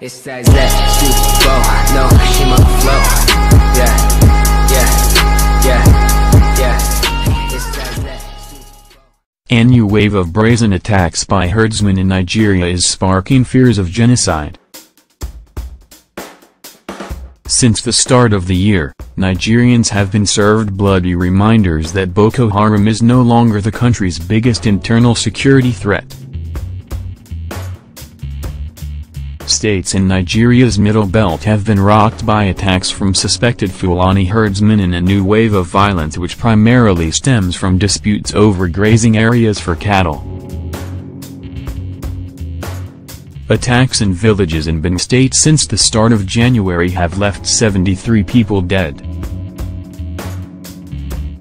It's that flow, no, she my flow. Yeah. It's that A new wave of brazen attacks by herdsmen in Nigeria is sparking fears of genocide. Since the start of the year, Nigerians have been served bloody reminders that Boko Haram is no longer the country's biggest internal security threat. States in Nigeria's middle belt have been rocked by attacks from suspected Fulani herdsmen in a new wave of violence which primarily stems from disputes over grazing areas for cattle. Attacks in villages in Benue State since the start of January have left 73 people dead,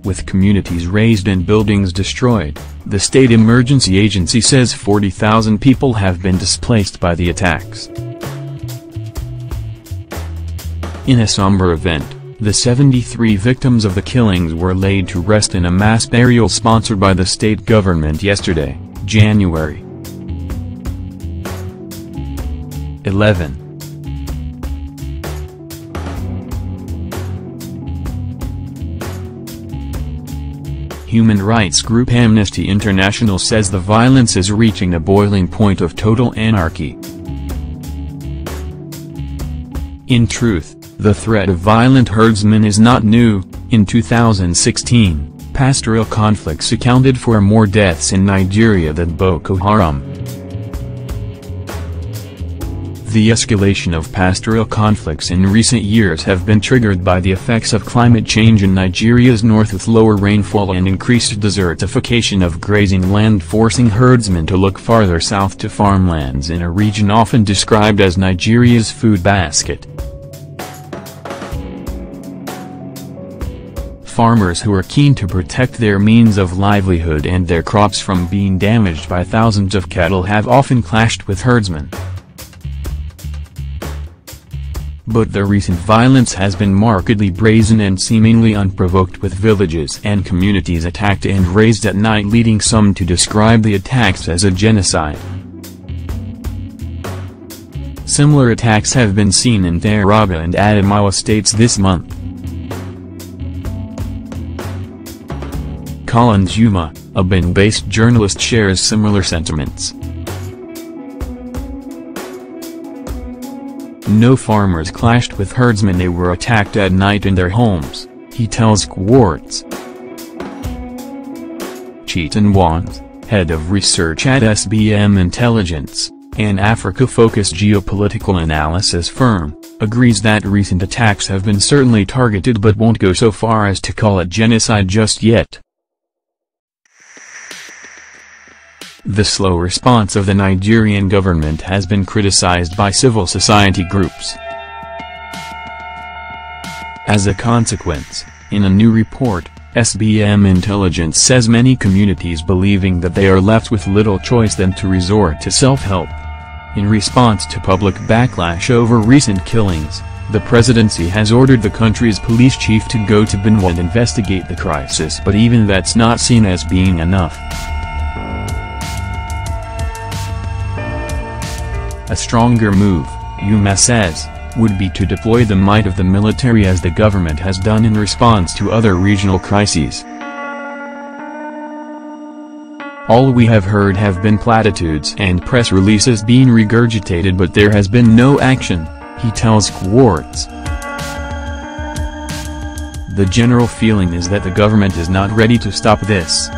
with communities razed and buildings destroyed. The state emergency agency says 40,000 people have been displaced by the attacks. In a somber event, the 73 victims of the killings were laid to rest in a mass burial sponsored by the state government yesterday, January 11. Human rights group Amnesty International says the violence is reaching a boiling point of total anarchy. In truth, the threat of violent herdsmen is not new. In 2016, pastoral conflicts accounted for more deaths in Nigeria than Boko Haram. The escalation of pastoral conflicts in recent years have been triggered by the effects of climate change in Nigeria's north with lower rainfall and increased desertification of grazing land, forcing herdsmen to look farther south to farmlands in a region often described as Nigeria's food basket. Farmers who are keen to protect their means of livelihood and their crops from being damaged by thousands of cattle have often clashed with herdsmen. But the recent violence has been markedly brazen and seemingly unprovoked, with villages and communities attacked and razed at night, leading some to describe the attacks as a genocide. Similar attacks have been seen in Taraba and Adamawa states this month. Colin Juma, a Benin-based journalist, shares similar sentiments. No farmers clashed with herdsmen, they were attacked at night in their homes, he tells Quartz. Chetan Wans, head of research at SBM Intelligence, an Africa-focused geopolitical analysis firm, agrees that recent attacks have been certainly targeted but won't go so far as to call it genocide just yet. The slow response of the Nigerian government has been criticized by civil society groups. As a consequence, in a new report, SBM Intelligence says many communities believing that they are left with little choice than to resort to self-help. In response to public backlash over recent killings, the presidency has ordered the country's police chief to go to Benue and investigate the crisis, but even that's not seen as being enough. A stronger move, Yuma says, would be to deploy the might of the military as the government has done in response to other regional crises. All we have heard have been platitudes and press releases being regurgitated, but there has been no action, he tells Quartz. The general feeling is that the government is not ready to stop this.